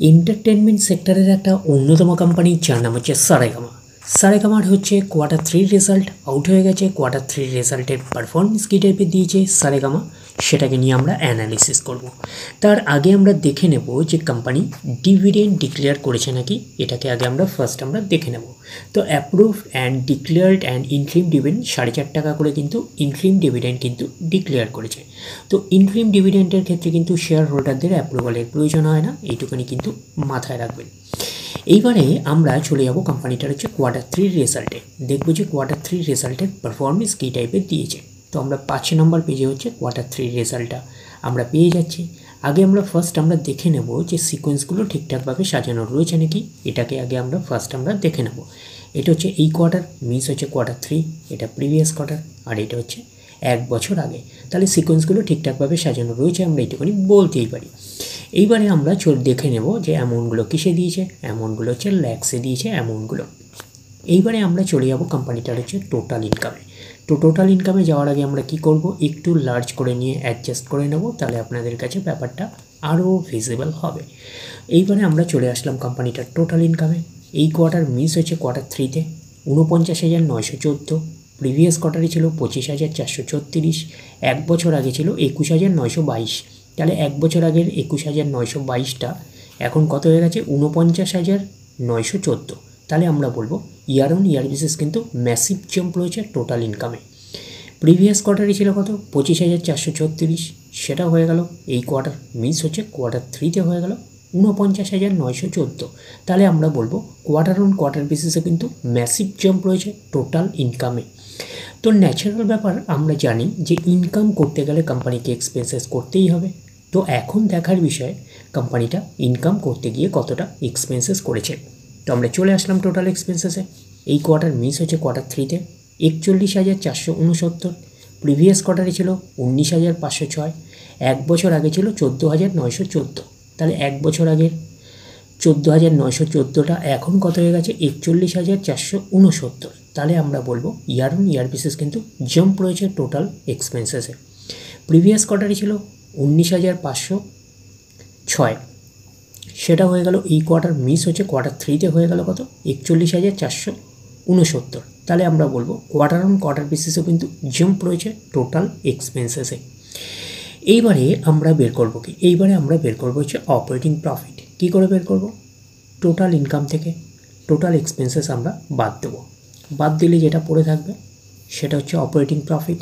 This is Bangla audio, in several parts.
এন্টারটেনমেন্ট সেক্টরের একটা অন্যতম কোম্পানি যার নাম হচ্ছে সারেগামা। সারেগামার হচ্ছে কোয়ার্টার 3 রেজাল্ট আউট হয়ে গেছে। কোয়ার্টার 3 রেজাল্টের পারফরমেন্স কী টাইপের দিয়েছে সারেগামা, সেটাকে নিয়ে আমরা অ্যানালিসিস করব। তার আগে আমরা দেখে নেব যে কোম্পানি ডিভিডেন্ড ডিক্লেয়ার করেছে নাকি, এটাকে আগে আমরা ফার্স্ট দেখে নেব। তো approve and declared and interim dividend 4.5 টাকা করে কিন্তু ইন্ট্রিম ডিভিডেন্ড কিন্তু ডিক্লেয়ার করেছে। তো ইন্ট্রিম ডিভিডেন্ডের ক্ষেত্রে কিন্তু শেয়ার হোল্ডারদের অ্যাপ্রুভালের প্রয়োজন হয় না, এইটুখানি কিন্তু মাথায় রাখবেন। এইবারে আমরা চলে যাব কোম্পানিটার হচ্ছে কোয়ার্টার 3 রেজাল্টে, দেখবো যে কোয়ার্টার 3 রেজাল্টের পারফরমেন্স কী টাইপের দিয়েছে। তো আমরা 5 নম্বর পেজে হচ্ছে কোয়ার্টার 3 রেজাল্টটা আমরা পেয়ে যাচ্ছি। আগে আমরা ফার্স্ট দেখে নেব যে সিকোয়েন্সগুলো ঠিকঠাকভাবে সাজানো রয়েছে নাকি, এটাকে আগে আমরা ফার্স্ট দেখে নেব। এটা হচ্ছে এই কোয়ার্টার, মিস হচ্ছে কোয়ার্টার 3, এটা প্রিভিয়াস কোয়ার্টার, আর এটা হচ্ছে 1 বছর আগে। তাহলে সিকোয়েন্সগুলো ঠিকঠাকভাবে সাজানো রয়েছে, আমরা এইটুকুনি বলতেই পারি। এইবারে আমরা দেখে নেব যে অ্যামাউন্টগুলো কিসে দিয়েছে। অ্যামাউন্টগুলো হচ্ছে ল্যাক্সে দিয়েছে অ্যামাউন্টগুলো। এইবারে আমরা চলে যাব কোম্পানিটার হচ্ছে টোটাল ইনকামে। তো টোটাল ইনকামে যাওয়ার আগে আমরা কি করব, একটু লার্জ করে নিয়ে অ্যাডজাস্ট করে নেব, তাহলে আপনাদের কাছে ব্যাপারটা আরও ভিজিবল হবে। এইবারে আমরা চলে আসলাম কোম্পানিটার টোটাল ইনকামে। এই কোয়ার্টার মিস হচ্ছে কোয়ার্টার 3-তে 49,914, প্রিভিয়াস কোয়ার্টারে ছিল 25,436, 1 বছর আগে ছিল 21,922। তাহলে 1 বছর আগের 21,922টা এখন কত হয়ে গেছে 49,914। তাহলে আমরা বলবো ইয়ার অন ইয়ার বেসিস কিন্তু ম্যাসিভ জাম্প রয়েছে টোটাল ইনকামে। প্রিভিয়াস কোয়ার্টারে ছিল কত 25,436, সেটা হয়ে গেল এই কোয়ার্টার মিস হচ্ছে কোয়ার্টার 3-তে হয়ে গেল 49,914। তাহলে আমরা বলবো কোয়ার্টার অন কোয়ার্টার বেসিসে কিন্তু ম্যাসিভ জাম্প রয়েছে টোটাল ইনকামে। তো ন্যাচারাল ব্যাপার, আমরা জানি যে ইনকাম করতে গেলে কোম্পানিকে এক্সপেন্সেস করতেই হবে। তো এখন দেখার বিষয় কোম্পানিটা ইনকাম করতে গিয়ে কতটা এক্সপেন্সেস করেছে। তো আমরা চলে আসলাম টোটাল এক্সপেন্সেসে। এই কোয়ার্টার মিস হচ্ছে কোয়ার্টার 3-তে 41,469, প্রিভিয়াস কোয়ার্টারে ছিল 19,506, 1 বছর আগে ছিল 14,914। তাহলে 1 বছর আগের 14,914টা এখন কত হয়ে গেছে 41,469। তাহলে আমরা বলবো ইয়ার অন ইয়ার বেসিস কিন্তু জাম্প রয়েছে টোটাল এক্সপেন্সেসে। প্রিভিয়াস কোয়ার্টারে ছিল 19,506, সেটা হয়ে গেল এই কোয়ার্টার মিস হচ্ছে কোয়ার্টার 3-তে হয়ে গেল কত 41,469। তাহলে আমরা বলবো কোয়ার্টার অন কোয়ার্টার বেসিসও কিন্তু জাম্প রয়েছে টোটাল এক্সপেন্সেসে। এইবারে আমরা বের করব কি, এইবারে আমরা বের করব হচ্ছে অপারেটিং প্রফিট। কী করে বের করব, টোটাল ইনকাম থেকে টোটাল এক্সপেন্সেস আমরা বাদ দেবো। বাদ দিলে যেটা পড়ে থাকবে সেটা হচ্ছে অপারেটিং প্রফিট।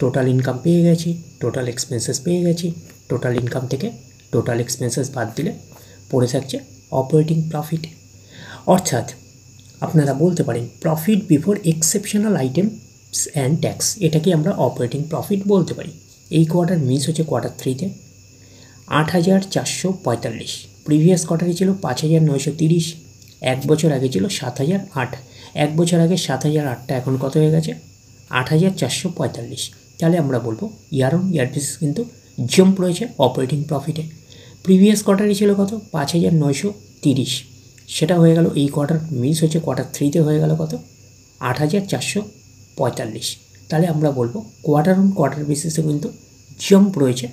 টোটাল ইনকাম পেয়ে গেছি, টোটাল এক্সপেন্সেস পেয়ে গেছি, টোটাল ইনকাম থেকে টোটাল এক্সপেন্সেস বাদ দিলে পড়ে থাকছে অপারেটিং প্রফিট। অর্থাৎ আপনারা বলতে পারেন profit before exceptional items and tax, এটাকে আমরা অপারেটিং প্রফিট বলতে পারি। এই কোয়ার্টার মিস হচ্ছে কোয়ার্টার 3-তে 8,445, প্রিভিয়াস কোয়ার্টারে ছিল 5,930, 1 বছর আগে ছিল 7,008, 1 বছর আগে 7,008টা এখন কত হয়ে গেছে 8,445। তাহলে আমরা বলবো ইয়ার অন ইয়ার বেসিস কিন্তু জাম্প রয়েছে অপারেটিং প্রফিটে। প্রিভিয়াস কোয়ার্টারে ছিল কত 5,930, সেটা হয়ে গেল এই কোয়ার্টার মিস হচ্ছে কোয়ার্টার 3-তে হয়ে গেল কত 8,445। তাহলে আমরা বলবো কোয়ার্টার অন কোয়ার্টার বেসিসে কিন্তু জাম্প রয়েছে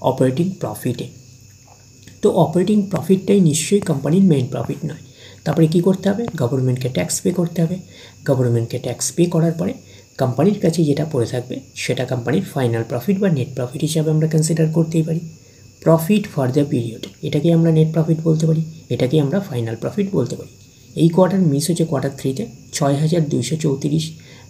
অপারেটিং প্রফিটে। তো অপারেটিং প্রফিটটাই নিশ্চয়ই কোম্পানির মেইন প্রফিট নয়। তারপরে কী করতে হবে, গভর্নমেন্টকে ট্যাক্স পে করতে হবে। গভর্নমেন্টকে ট্যাক্স পে করার পরে কোম্পানির কাছে যেটা পড়ে থাকবে সেটা কোম্পানির ফাইনাল প্রফিট বা নেট প্রফিট হিসাবে আমরা কনসিডার করতেই পারি। প্রফিট ফর দ্য পিরিয়ড, এটাকে আমরা নেট প্রফিট বলতে পারি, এটাকে আমরা ফাইনাল প্রফিট বলতে পারি। এই কোয়ার্টার মিস হচ্ছে কোয়ার্টার 3-তে 6,234,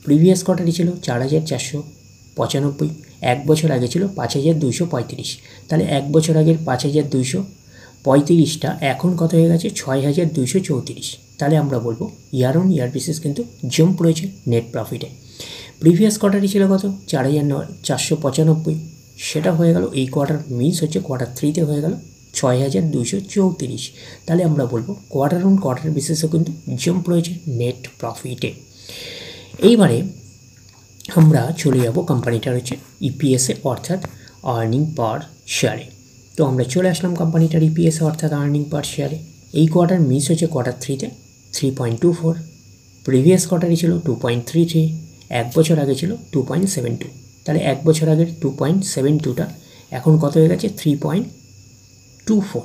প্রিভিয়াস কোয়ার্টারে ছিল 4,495, 1 বছর আগে ছিল 5,235। তাহলে 1 বছর আগের 5,235টা এখন কত হয়ে গেছে 6,234। তাহলে আমরা বলবো ইয়ার অন ইয়ার বেসিস কিন্তু জাম্প রয়েছে নেট প্রফিটে। প্রিভিয়াস কোয়ার্টারে ছিল কত 4,495, সেটা হয়ে গেল এই কোয়ার্টার মিস হচ্ছে কোয়ার্টার 3-তে হয়ে গেল 6,234। তাহলে আমরা বলবো কোয়ার্টার অন কোয়ার্টার বেসিসও কিন্তু জাম্প রয়েছে নেট প্রফিটে। এইবারে আমরা চলে যাব কোম্পানিটার হচ্ছে ইপিএসে অর্থাৎ আর্নিং পার শেয়ারে। তো আমরা চলে আসলাম কোম্পানিটার ইপিএসে অর্থাৎ আর্নিং পার শেয়ারে। এই কোয়ার্টার মিস হচ্ছে কোয়ার্টার 3-তে 3.24, প্রিভিয়াস কোয়ার্টারে ছিল 2.33, 1 বছর আগে ছিল 2.72। তাহলে 1 বছর আগের 2.72টা এখন কত হয়ে গেছে 3.24।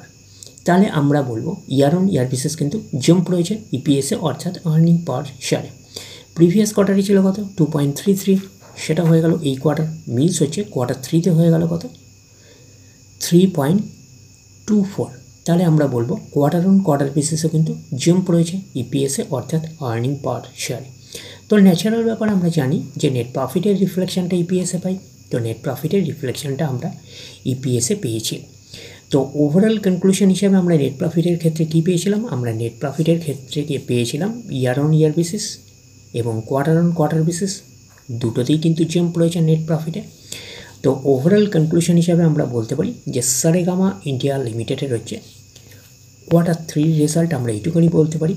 তাহলে আমরা বলবো ইয়ার অন ইয়ার বেসিস কিন্তু জাম্প রয়েছে ইপিএসে অর্থাৎ আর্নিং পার শেয়ারে। প্রিভিয়াস কোয়ার্টারে ছিল কত 2.33, সেটা হয়ে গেল এই কোয়ার্টার, মিলস হচ্ছে কোয়ার্টার 3তে হয়ে গেল কত 3.24। তাহলে আমরা বলবো কোয়ার্টার অন কোয়ার্টার বেসিসে কিন্তু জাম্প রয়েছে ইপিএসে অর্থাৎ আর্নিং পার শেয়ারে। তো ন্যাচারাল ব্যাপার আমরা জানি যে নেট প্রফিটের রিফ্লেকশনটা ইপিএসে পাই, তো নেট প্রফিটের রিফ্লেকশনটা আমরা ইপিএসে পেয়েছি। তো ওভারঅল কনক্লুশন হিসাবে আমরা নেট প্রফিটের ক্ষেত্রে কী পেয়েছিলাম, আমরা নেট প্রফিটের ক্ষেত্রে পেয়েছিলাম ইয়ার অন ইয়ার বেসিস এবং কোয়ার্টার অন কোয়ার্টার বেসিস, দুটোতেই কিন্তু জাম্প রয়েছে নেট প্রফিটে। তো ওভারঅল কনক্লুশন হিসাবে আমরা বলতে পারি যে সারেগামা ইন্ডিয়া লিমিটেডের হচ্ছে কোয়ার্টার 3 রেজাল্ট আমরা এইটুকুনি বলতে পারি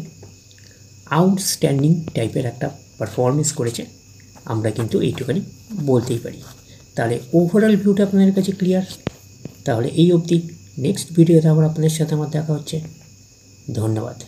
আউটস্ট্যান্ডিং টাইপের একটা পারফরমেন্স করেছে, আমরা কিন্তু এইটুকুনি বলতেই পারি। তাহলে ওভারঅল ভিউটা আপনাদের কাছে ক্লিয়ার। তাহলে এই অবধি, নেক্সট ভিডিওতে আবার আপনাদের সাথে আমার দেখা হচ্ছে। ধন্যবাদ।